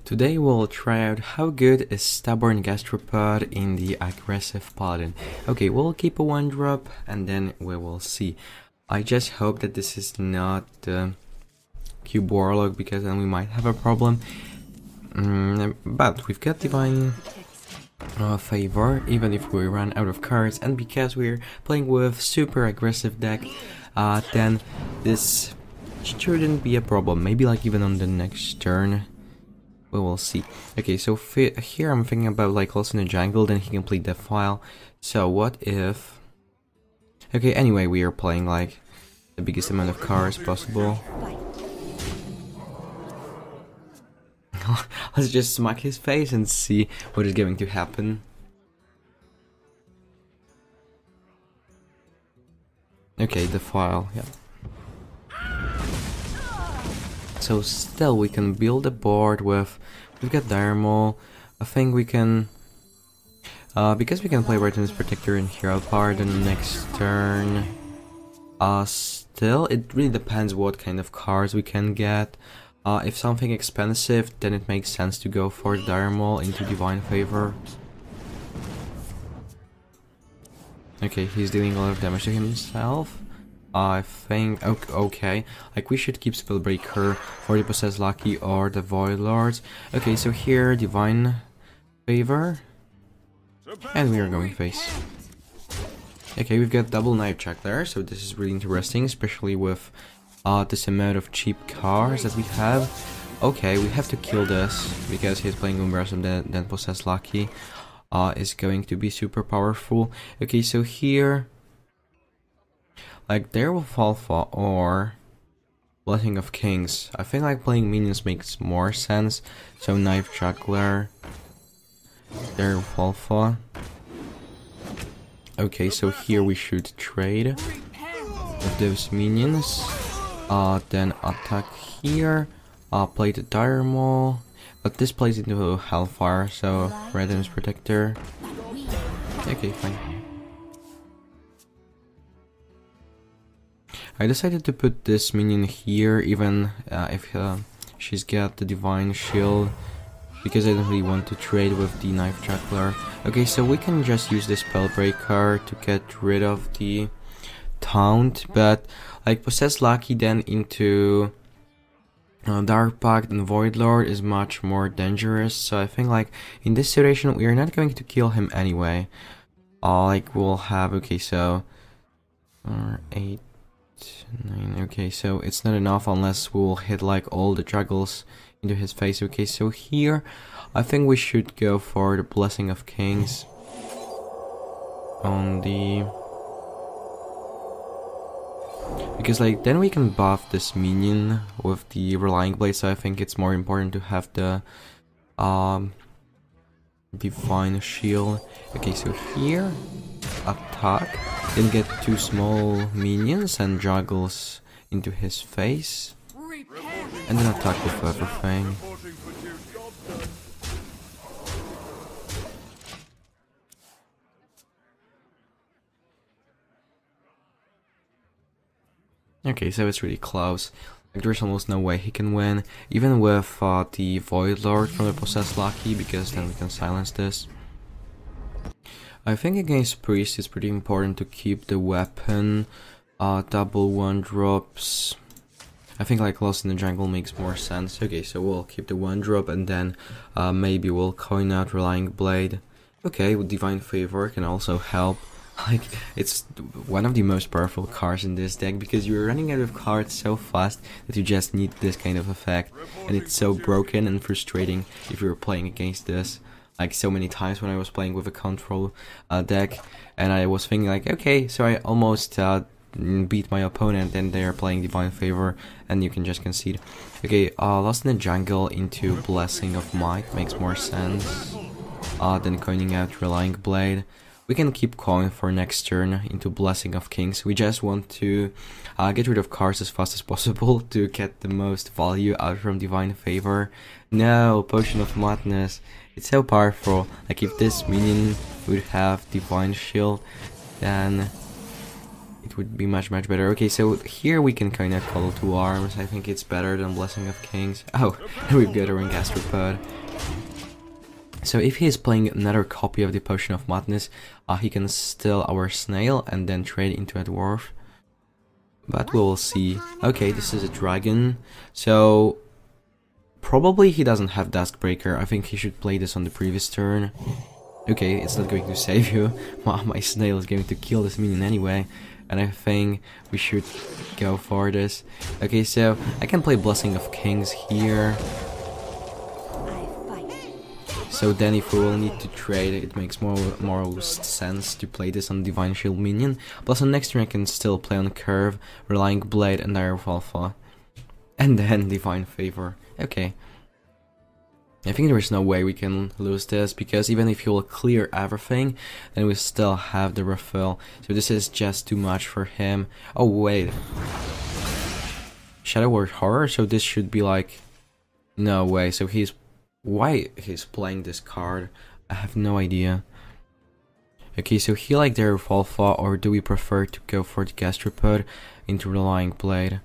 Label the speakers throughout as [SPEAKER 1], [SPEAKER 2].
[SPEAKER 1] Today we'll try out how good is Stubborn Gastropod in the Aggressive Paladin. Okay, we'll keep a 1-drop and then we will see. I just hope that this is not the Cube Warlock, because then we might have a problem. But we've got Divine Favor, even if we run out of cards, and because we're playing with super aggressive deck, then this shouldn't be a problem. Maybe like even on the next turn. We will see. Okay, so here I'm thinking about like Lost in the Jungle, then he can play Defile. So what if... Okay, anyway, we are playing like the biggest amount of cards possible. Let's just smack his face and see what is going to happen. Okay, Defile, yeah. So still we can build a board with, we've got Diremol. I think we can, because we can play Retinus Protector and Hero Power the next turn. Still, it really depends what kind of cards we can get. If something expensive, then it makes sense to go for Diremol into Divine Favor. Okay, he's dealing a lot of damage to himself. I think, okay, like we should keep Spellbreaker for the Possessed Lucky or the Void Lords. Okay, so here, Divine Favor, and we are going face. Okay, we've got double Knife Check there, so this is really interesting, especially with this amount of cheap cards that we have. Okay, we have to kill this, because he's playing Umbras and then Possessed Lucky is going to be super powerful. Okay, so here... like Direwolf Alpha or Blessing of Kings. I think like playing minions makes more sense. So Knife Juggler, Direwolf Alpha. Okay, so here we should trade with those minions. Then attack here. Play the Diremol, but this plays into Hellfire, so Retinus Protector. Okay, fine. I decided to put this minion here, even if she's got the Divine Shield, because I don't really want to trade with the Knife Juggler. Okay, so we can just use the Spellbreaker to get rid of the Taunt, but like Possessed Lucky then into Dark Pact and Void Lord is much more dangerous, so I think like in this situation we are not going to kill him anyway. Like we'll have, okay, so 8, 9, okay, so it's not enough unless we'll hit like all the juggles into his face. Okay, so here I think we should go for the Blessing of Kings on the... because like then we can buff this minion with the Relying Blade, so I think it's more important to have the Divine Shield. Okay, so here attack, then get 2 small minions and juggles into his face, and then attack with everything. Okay, so it's really close. Like there's almost no way he can win, even with the Void Lord from the Possessed Lucky, because then we can silence this. I think against Priest it's pretty important to keep the weapon, double 1-drops. I think like Lost in the Jungle makes more sense. Okay, so we'll keep the 1-drop and then maybe we'll coin out Relying Blade. Okay, with Divine Favor can also help. Like, it's one of the most powerful cards in this deck, because you're running out of cards so fast that you just need this kind of effect. And it's so broken and frustrating if you're playing against this. Like so many times when I was playing with a control deck, and I was thinking like, okay, so I almost beat my opponent, and they're playing Divine Favor, and you can just concede. Okay, Lost in the Jungle into Blessing of Might makes more sense than coining out Relying Blade. We can keep coin for next turn into Blessing of Kings. We just want to get rid of cards as fast as possible to get the most value out from Divine Favor. No, Potion of Madness. It's so powerful. Like if this minion would have Divine Shield, then it would be much better. Okay, so here we can kind of call 2 arms. I think it's better than Blessing of Kings. Oh, we've got a ring gastropod. So if he's playing another copy of the Potion of Madness, he can steal our snail and then trade into a dwarf. But we will see. Okay, this is a dragon. So probably he doesn't have Duskbreaker. I think he should play this on the previous turn. Okay, it's not going to save you. My snail is going to kill this minion anyway. And I think we should go for this. Okay, so I can play Blessing of Kings here. So then if we will need to trade, it makes more sense to play this on Divine Shield minion. Plus on next turn I can still play on Curve, Relying Blade and Dire of Alpha. And then Divine Favor. Okay. I think there is no way we can lose this, because even if he will clear everything, then we still have the refill. So this is just too much for him. Oh wait. Shadow Word Horror, so this should be like... No way, so he's... Why he's playing this card? I have no idea. Okay, so he like Dire of Alpha, or do we prefer to go for the Gastropod into Relying Blade?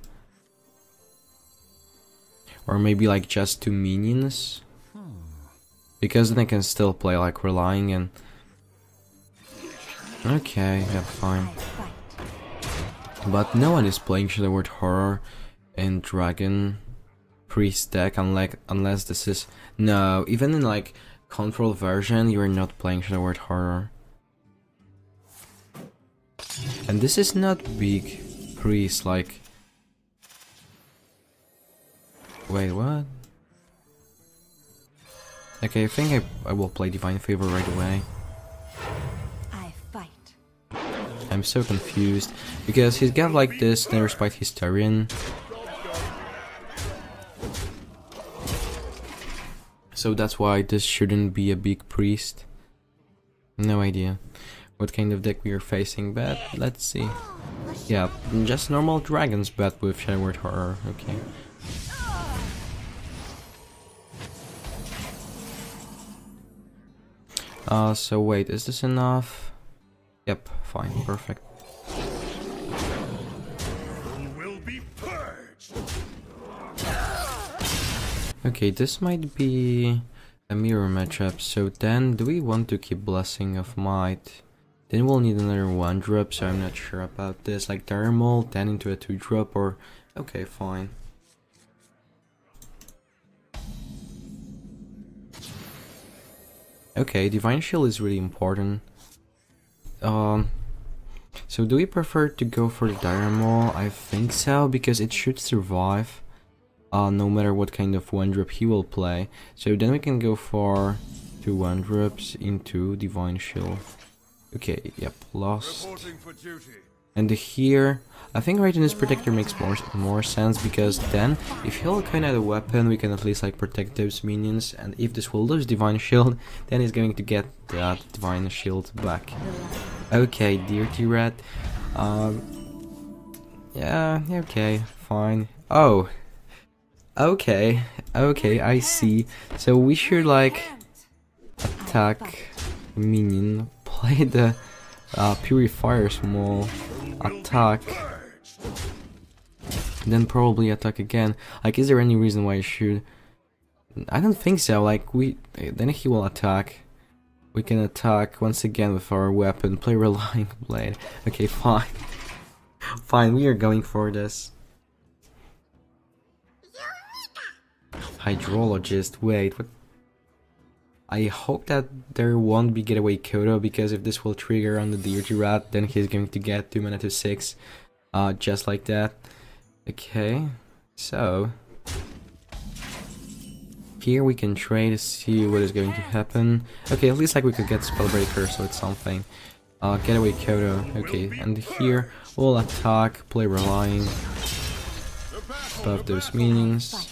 [SPEAKER 1] Or maybe like just 2 minions? Because then I can still play like Relying and... Okay, yeah, fine. But no one is playing Shadow Word Horror in Dragon Priest deck unless this is... No, even in like Control version, you're not playing Shadow Word Horror. And this is not big Priest, like... Wait, what? Okay, I think I will play Divine Favor right away. I'm so confused, because he's got like this Never Spite Historian. So that's why this shouldn't be a big priest. No idea what kind of deck we are facing, but let's see. Yeah, just normal dragons, but with Shadow Word Horror, okay. So wait, is this enough? Yep, fine, perfect. Okay, this might be a mirror matchup, so then do we want to keep Blessing of Might? Then we'll need another 1-drop, so I'm not sure about this, like Thermal, then into a 2-drop, or... Okay, fine. Okay, Divine Shield is really important. So do we prefer to go for the Dire Maul? I think so, because it should survive. No matter what kind of 1-drop he will play. So then we can go for 2 1-drops into Divine Shield. Okay, yep, lost. And here, I think Radiant's Protector makes more sense, because then, if he'll kind of a weapon, we can at least like protect those minions, and if this will lose Divine Shield, then he's going to get that Divine Shield back. Okay, Dirty Rat. Yeah, okay, fine. Oh, okay, I see. So we should like attack minion, play the Purifier's Maul, attack, then probably attack again. Like, is there any reason why I should? I don't think so. Like, then he will attack. We can attack once again with our weapon, play Relying Blade. Okay, fine. Fine, we are going for this. Hydrologist, wait, what? I hope that there won't be Getaway Kodo, because if this will trigger on the Dirty Rat, then he's going to get 2 mana to 6, just like that. Okay, so here we can try to see what is going to happen. Okay, at least like we could get Spellbreaker, so it's something. Getaway Kodo, okay, and here we'll attack, play Relying, buff those minions.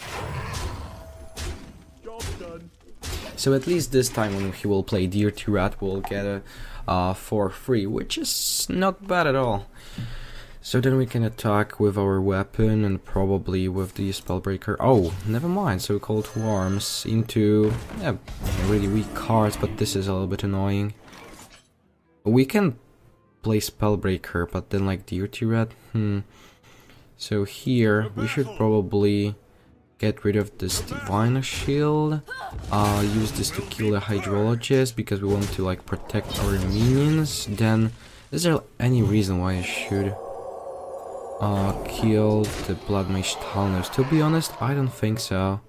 [SPEAKER 1] So at least this time when he will play Dirty Rat, we'll get a for free, which is not bad at all. So then we can attack with our weapon and probably with the Spellbreaker. Oh, never mind, so we call 2 arms into really weak cards, but this is a little bit annoying. We can play Spellbreaker, but then like Deity Rat. So here we should probably get rid of this Divine Shield. Use this to kill the Hydrologist because we want to like protect our minions. Then is there any reason why I should kill the Blood Mage Talnos? To be honest, I don't think so.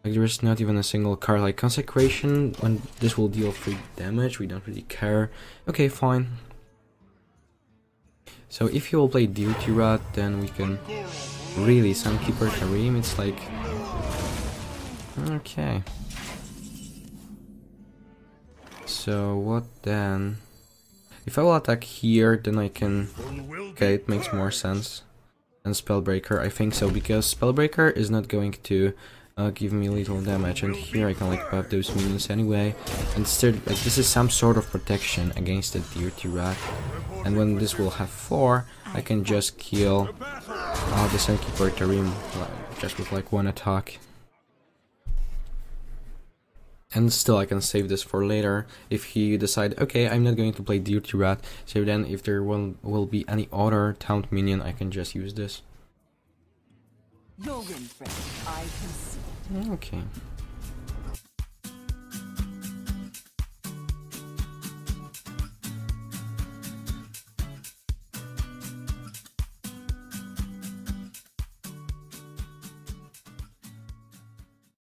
[SPEAKER 1] Like there is not even a single card like Consecration, when this will deal 3 damage, we don't really care. Okay, fine. So if you will play Deity Rat, then we can really Sunkeeper Kareem, it's like... Okay. So what then? If I will attack here, then I can... Okay, it makes more sense than Spellbreaker, I think so, because Spellbreaker is not going to give me lethal damage, and here I can like buff those minions anyway. Instead, like this is some sort of protection against the Deity Rat. And when this will have 4, I can just kill the Sunkeeper Tarim just with like 1 attack. And still I can save this for later if he decide, okay, I'm not going to play Deity Rat, so then if there will be any other taunt minion, I can just use this.
[SPEAKER 2] Okay.